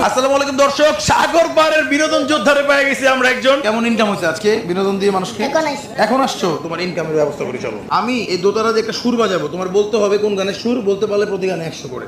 আসসালামু আলাইকুম দর্শক, সাগর পাড়ের বিনোদন যোদ্ধারে পেয়ে গেছি আমরা একজন। কেমন ইনকাম হচ্ছে আজকে বিনোদন দিয়ে মানুষকে? এখন আসছো, তোমার ইনকামের ব্যবস্থা করি চলো। আমি এই দোতারা যে একটা সুর বাজাবো, তোমার বলতে হবে কোন গানের সুর, বলতে পারলে প্রতি গানে 100 করে।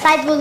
সাইফুল।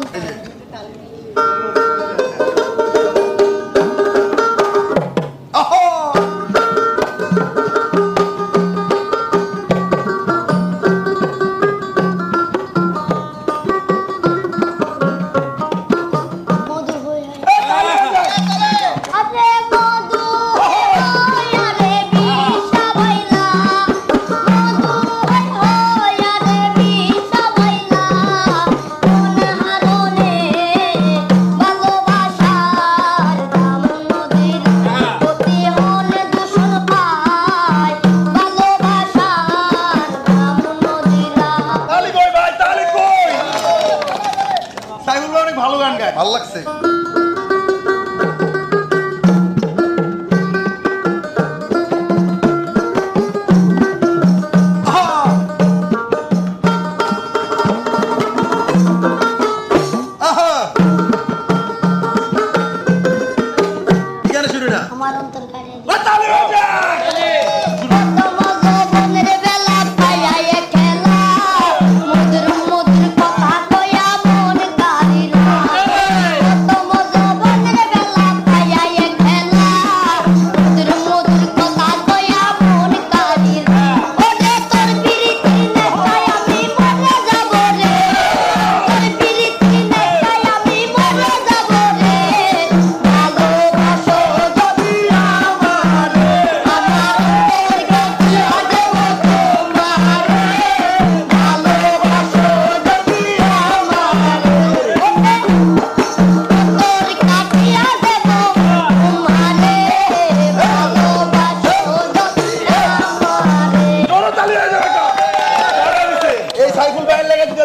ভালো গান গায়, ভালো লাগছে। আমার অন্তর কারে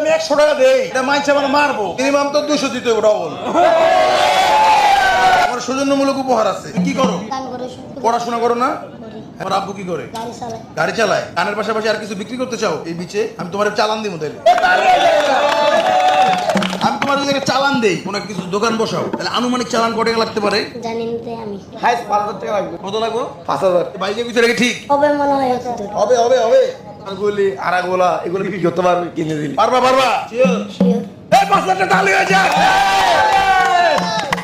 আমি 100 টাকা দেই, এটা মাইছে মানে মারবো, মিনিমাম তো 200 দিতে হবে ডবল। আমার সৌজন্যমূলক উপহার আছে। কি করো? পড়াশোনা করো না? আমার আব্বু কি করে? গাড়ি চালায়। গানের পাশাপাশি আর কিছু বিক্রি করতে চাও এই বিচে? আমি তোমার চালান দিব তাহলে। আমি তোমার যদি চালান দেই, কোন কিছু দোকান বসাও, তাহলে আনুমানিক চালান কত টাকা লাগতে পারে? জানি না আমি। হাইস 5000 টাকা লাগবে। কত লাগবে? 5000। বাইকের ভিতরে কি ঠিক হবে মনে হয় হবে হবে হবে। আর বলি আরাগোলা এগুলো বিক্রি করতে পারবে, কিনে দিলি পারবা পারবা? Sure sure. এই 5000 টাকা তালি হয়ে যাক।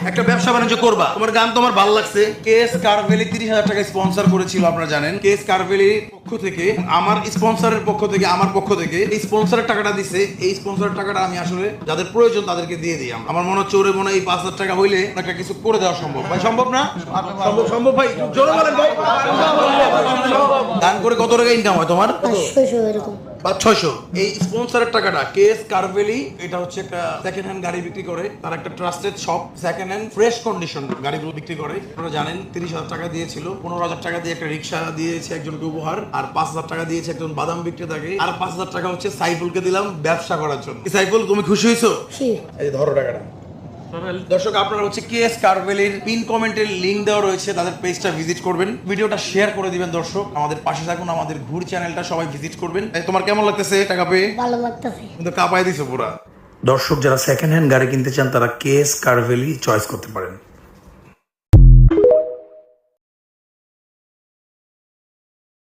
একটা ব্যবসা বাণিজ্য করবা। তোমার গান তোমার ভালো লাগছে। কেএস কারভেলি 30000 টাকা স্পন্সর করেছিল, আপনারা জানেন। কেএস কারভেলির পক্ষ থেকে, আমার স্পন্সরের পক্ষ থেকে, আমার পক্ষ থেকে এই স্পন্সরের টাকাটা দিছে। এই স্পন্সরের টাকাটা আমি আসলে যাদের প্রয়োজন তাদেরকে দিয়ে দিই। আমার মনে হচ্ছে ওরে মনে হয় এই 5000 টাকা হইলে একটা কিছু করে দেওয়া সম্ভব। ভাই সম্ভব না? সম্ভব সম্ভব ভাই, জোরে বলেন ভাই। গান করে কত টাকা ইনকাম হয় তোমার? 500 এরকম। 500-600। এই স্পন্সরের টাকাটা কেএস কারভেলি, এটা হচ্ছে একটা সেকেন্ড হ্যান্ড গাড়ি বিক্রি করে, তার একটা trusted shop, second hand fresh condition গাড়িগুলো বিক্রি করে। আপনারা জানেন 30000 টাকা দিয়েছিল, 15000 টাকা দিয়ে একটা রিক্সা দিয়েছে একজনকে উপহার, আর 5000 টাকা দিয়েছে একজন বাদাম বিক্রেতাকে, আর 5000 টাকা হচ্ছে সাইফুলকে দিলাম ব্যবসা করার জন্য। সাইফুল তুমি খুশি হয়েছো? এই ধরো টাকাটা। দর্শক আপনারা হচ্ছে কেএস কারভেলির পিন কমেন্টের লিংক দেওয়া রয়েছে, তাদের পেজটা ভিজিট করবেন, ভিডিওটা শেয়ার করে দিবেন। দর্শক আমাদের পাশে থাকুন, আমাদের ঘুর চ্যানেলটা সবাই ভিজিট করবেন। তোমার কেমন লাগতেছে টাকা পেয়ে? ভালো লাগতেছে, কিন্তু কাঁপায় দিছো পুরা। দর্শক যারা সেকেন্ড হ্যান্ড গাড়ি কিনতে চান তারা কেএস কারভেলি চয়েস করতে পারেন।